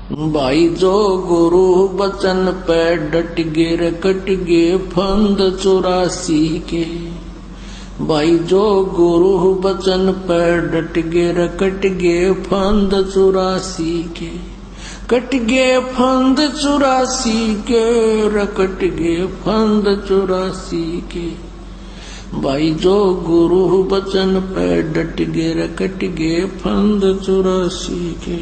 भाई जो गुरु बचन पे डट गे रे कट गे फंद 84 के। भाई जो गुरु बचन पे डट गे रे कट गे फंद 84 के। कट गे फंद 84 के रे कट गे फंद 84 के। भाई जो गुरु बचन पे डट गे रे कट गे फंद 84 के।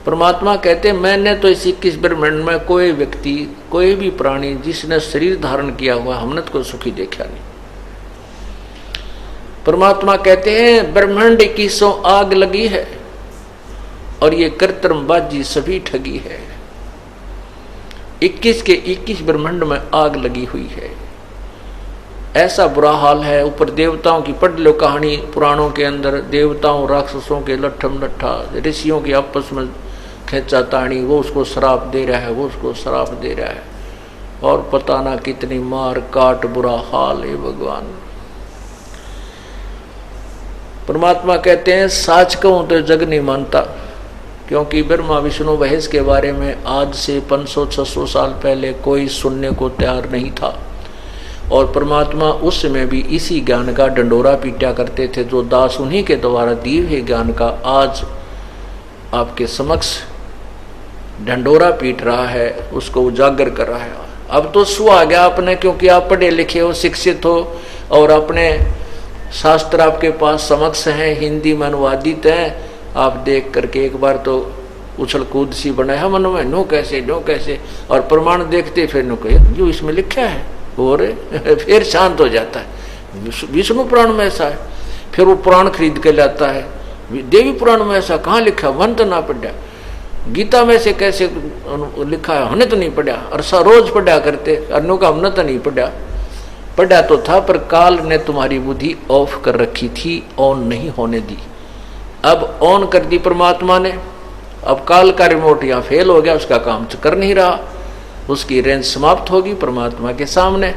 परमात्मा कहते मैंने तो इस 21 ब्रह्मांड में कोई व्यक्ति कोई भी प्राणी जिसने शरीर धारण किया हुआ हमने तो सुखी देखा नहीं। परमात्मा कहते हैं ब्रह्मांड 21 आग लगी है और ये कृत्रिमबाजी सभी ठगी है। 21 के 21 ब्रह्मांड में आग लगी हुई है। ऐसा बुरा हाल है। ऊपर देवताओं की पढ़ लो कहानी पुराणों के अंदर, देवताओं राक्षसों के लट्ठम लट्ठा, ऋषियों की आपस में खेचा ताणी, वो उसको श्राप दे रहा है, वो उसको श्राप दे रहा है, और पता ना कितनी मार काट बुरा हाल है। भगवान परमात्मा कहते हैं साच कहूं तो जग नहीं मानता, क्योंकि ब्रह्मा विष्णु महेश के बारे में आज से 500-600 साल पहले कोई सुनने को तैयार नहीं था। और परमात्मा उस समय भी इसी ज्ञान का डंडोरा पीटा करते थे, जो दास उन्हीं के द्वारा दिए हुए ज्ञान का आज आपके समक्ष ढंडोरा पीट रहा है, उसको उजागर कर रहा है। अब तो सुहा गया आपने, क्योंकि आप पढ़े लिखे हो, शिक्षित हो, और अपने शास्त्र आपके पास समक्ष हैं, हिंदी में अनुवादित हैं। आप देख करके एक बार तो उछल कूद सी बनाया मन में, नो कैसे, और प्रमाण देखते फिर नो कहे जो इसमें लिखा है और फिर शांत हो जाता है। विष्णु पुराण में ऐसा है, फिर वो पुराण खरीद के लाता है। देवी पुराण में ऐसा कहाँ लिखा, वन तो ना पढ़ा। गीता में से कैसे लिखा है, हमने तो नहीं पढ़ा, और रोज पढ़ा करते, अन्यों का हमने तो नहीं पढ़ा तो था, पर काल ने तुम्हारी बुद्धि ऑफ कर रखी थी, ऑन नहीं होने दी। अब ऑन कर दी परमात्मा ने। अब काल का रिमोट यहाँ फेल हो गया, उसका काम कर नहीं रहा, उसकी रेंज समाप्त होगी परमात्मा के सामने।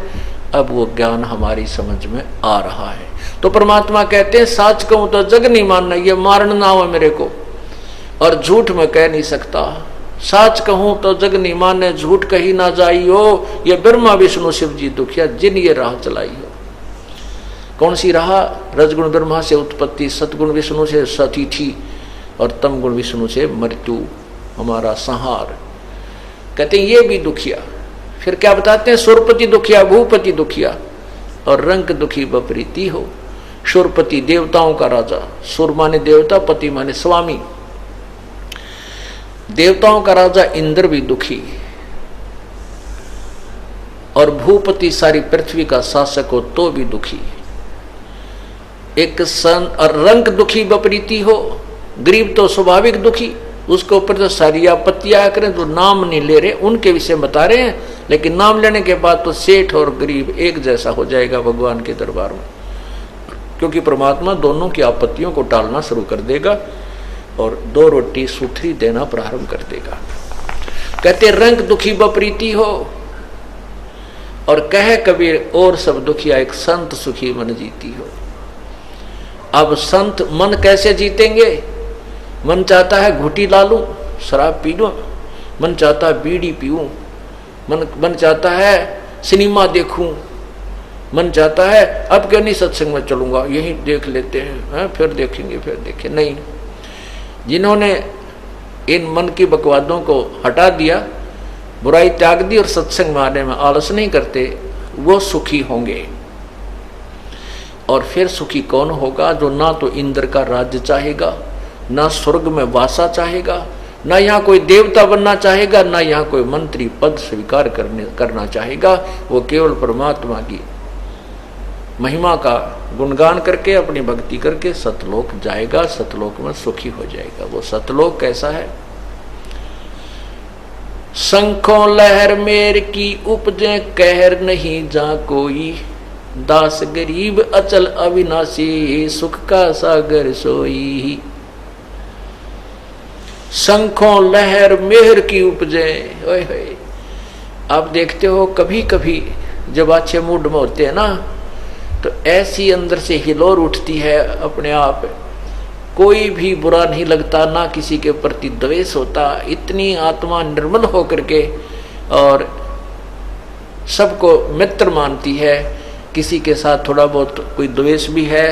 अब वो ज्ञान हमारी समझ में आ रहा है। तो परमात्मा कहते हैं साच कहूं तो जग नहीं मानना, ये मारना हो मेरे को, और झूठ में कह नहीं सकता। साच कहूं तो जग नहीं माने, झूठ कही ना जाई हो, ये ब्रह्मा विष्णु शिव जी दुखिया जिन ये राह चलाई हो। कौन सी राह? रजगुण ब्रह्मा से उत्पत्ति, सतगुण विष्णु से सतिथि, और तम गुण विष्णु से मृत्यु, हमारा संहार। कहते हैं ये भी दुखिया। फिर क्या बताते हैं? सुरपति दुखिया, भूपति दुखिया, और रंग दुखी बपरीती हो। सुरपति देवताओं का राजा, सुर माने देवता, पति माने स्वामी। देवताओं का राजा इंद्र भी दुखी, और भूपति सारी पृथ्वी का शासक हो तो भी दुखी। एक सन और रंग दुखी बपरीती हो, गरीब तो स्वाभाविक दुखी, उसके ऊपर तो सारी आपत्तियां करें, जो नाम नहीं ले रहे उनके विषय बता रहे हैं, लेकिन नाम लेने के बाद तो सेठ और गरीब एक जैसा हो जाएगा भगवान के दरबार में, क्योंकि परमात्मा दोनों की आपत्तियों को टालना शुरू कर देगा और 2 रोटी सूथरी देना प्रारंभ कर देगा। कहते रंग दुखी बपरीती हो, और कहे कबीर और सब दुखिया एक संत सुखी मन जीती हो। अब संत मन कैसे जीतेंगे? मन चाहता है घुटी ला लूं, शराब पी लूं, मन चाहता है बीड़ी पीऊं, मन चाहता है सिनेमा देखूं, मन चाहता है अब क्यों नहीं सत्संग में चलूंगा, यही देख लेते हैं, फिर देखेंगे। नहीं, जिन्होंने इन मन की बकवादों को हटा दिया, बुराई त्याग दी और सत्संग में आने में आलस नहीं करते, वो सुखी होंगे। और फिर सुखी कौन होगा? जो ना तो इंद्र का राज्य चाहेगा, ना स्वर्ग में वासा चाहेगा, ना यहाँ कोई देवता बनना चाहेगा, ना यहाँ कोई मंत्री पद स्वीकार करना चाहेगा। वो केवल परमात्मा की महिमा का गुणगान करके अपनी भक्ति करके सतलोक जाएगा, सतलोक में सुखी हो जाएगा। वो सतलोक कैसा है? शंखों लहर मेर की उपजे कहर नहीं जा कोई, दास गरीब अचल अविनाशी सुख का सागर सोई। शंखों लहर मेहर की उपजे। ओए होए, आप देखते हो कभी कभी जब अच्छे मूड में होते हैं ना, तो ऐसी अंदर से हिलोर उठती है अपने आप, कोई भी बुरा नहीं लगता, ना किसी के प्रति द्वेष होता। इतनी आत्मा निर्मल होकर के और सबको मित्र मानती है। किसी के साथ थोड़ा बहुत कोई द्वेष भी है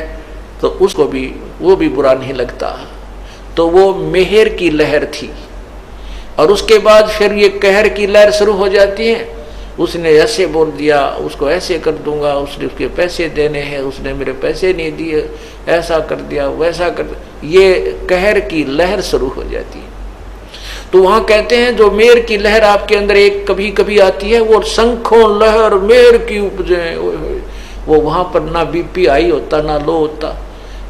तो उसको भी वो भी बुरा नहीं लगता। तो वो मेहर की लहर थी। और उसके बाद फिर ये कहर की लहर शुरू हो जाती है। उसने ऐसे बोल दिया, उसको ऐसे कर दूंगा, उसने उसके पैसे देने हैं, उसने मेरे पैसे नहीं दिए, ऐसा कर दिया, वैसा कर दिया। ये कहर की लहर शुरू हो जाती है। तो वहां कहते हैं जो मेहर की लहर आपके अंदर एक कभी कभी आती है, वो शंखों लहर मेहर की उपजे। वो वहां पर ना बीपी हाई होता, ना लो होता,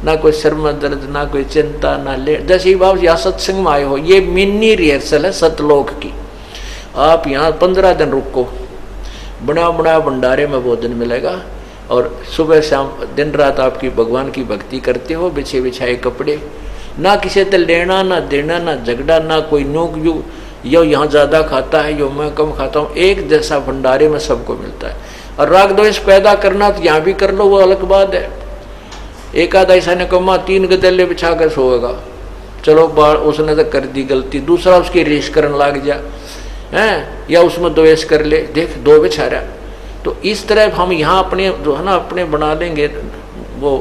ना कोई सिर में दर्द, ना कोई चिंता, ना ले। जैसे बाबू यहाँ सत्संग में आए हो, ये मिनी रिहर्सल है सतलोक की। आप यहाँ 15 दिन रुको, बना बना भंडारे में भोजन मिलेगा। और सुबह शाम दिन रात आपकी भगवान की भक्ति करते हो, बिछे बिछाए कपड़े, ना किसी से लेना ना देना, ना झगड़ा, ना कोई नोक यू यो यहाँ ज़्यादा खाता है, यो मैं कम खाता हूँ। एक जैसा भंडारे में सबको मिलता है। और राग द्वेष पैदा करना तो यहाँ भी कर लो, वो अलग बात है। एक आधा ऐसा ने कमा 3 गदेले बिछा कर सोएगा, चलो बार उसने तो कर दी गलती, दूसरा उसकी रेस करने लग जा हैं, या उसमें द्वेष कर ले, देख 2 बिछा रहा। तो इस तरह हम यहाँ अपने जो है ना अपने बना लेंगे वो,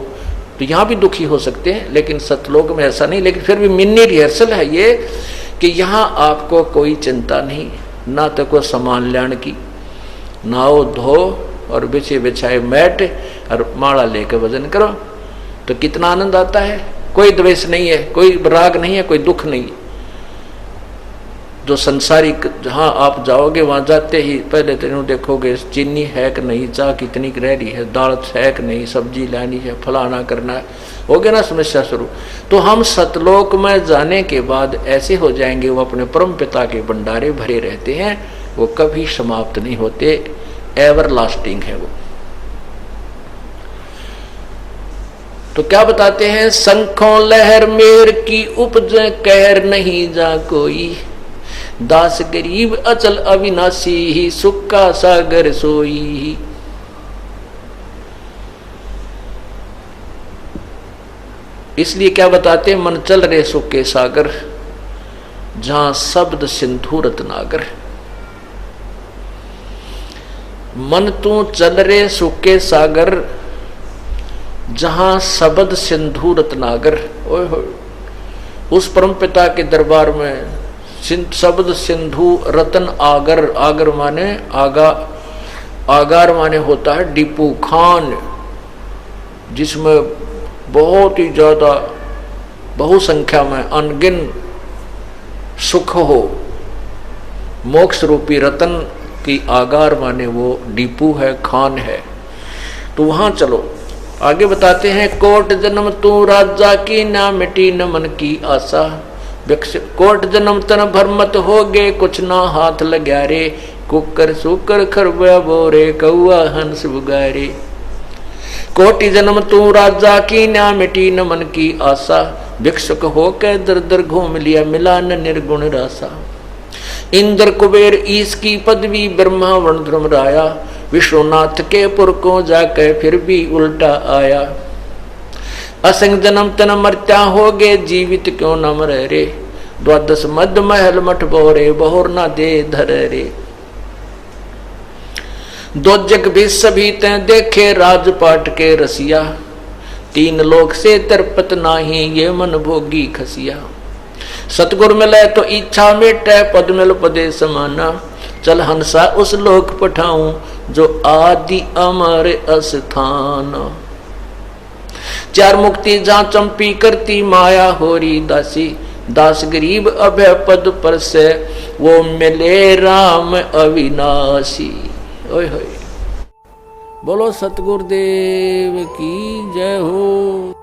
तो यहाँ भी दुखी हो सकते हैं। लेकिन सतलोक में ऐसा नहीं। लेकिन फिर भी मिनी रिहर्सल है ये कि यहाँ आपको कोई चिंता नहीं, ना तो कोई सामान लाने की, नाओ धो और बिछे बिछाए मैट और माला लेकर वजन करो, तो कितना आनंद आता है। कोई द्वेष नहीं है, कोई राग नहीं है, कोई दुख नहीं। जो संसारिक जहाँ आप जाओगे वहाँ जाते ही पहले तो देखोगे चीनी है कि नहीं, चाय कितनी रह रही है, दाल है कि नहीं, सब्जी लानी है, फलाना करना है, हो गया ना समस्या शुरू। तो हम सतलोक में जाने के बाद ऐसे हो जाएंगे, वो अपने परम पिता के भंडारे भरे रहते हैं, वो कभी समाप्त नहीं होते, एवर लास्टिंग है वो। तो क्या बताते हैं, शंखों लहर मेहर की उपज कहर नहीं जा कोई, दास गरीब अचल अविनाशी ही, सुख का सागर सोई। इसलिए क्या बताते हैं, मन चल रहे सुख के सागर, जहां शब्द सिंधु रत्नागर। मन तू चल रे सुख के सागर, जहां शब्द सिंधु रत्नागर। ओए होए, उस परम पिता के दरबार में शब्द सिंधु रतन आगर, आगर माने आगा, आगार माने होता है डिपू खान, जिसमें बहुत ही ज्यादा बहुसंख्या में अनगिन सुख हो। मोक्ष रूपी रतन की आगार माने वो डिपू है, खान है। तो वहां चलो आगे बताते हैं, कोट जन्म तू राजा की, ना मिटी न मन की आशा, कोट जन्म तन भरमत हो गे, कुछ ना हाथ लग्या रे, कुकर सुकर खरबा बोरे, कौआ हंस बुगारे। कोटि जन्म तू राजा की, ना मिटी न मन की आशा, भिक्षुक हो के दर दर घूम लिया, मिला न निर्गुण रासा। इंद्र कुबेर ईश की पदवी, ब्रह्मा वर्ण ध्रुम राया, विश्वनाथ के पुर को जाके फिर भी उल्टा आया। असंग जन्म तन मरत्या हो गे, जीवित क्यों न मरे रे, द्वादश मद महल मठ बोरे, बहुर ना दे धर रे। दो जग भी सभी तैं देखे, राजपाट के रसिया, 3 लोक से तरपत नाही, ये मन भोगी खसिया। सतगुर मिले तो इच्छा मेटे, पद मिल पदे समाना, चल हंसा उस लोक पठाऊं, जो आदि अमर अस्थान। 4 मुक्ति जहाँ चंपी करती, माया होरी दासी, दास गरीब अभय पद पर से, वो मिले राम अविनाशी। ओए होए, बोलो सतगुरुदेव की जय हो।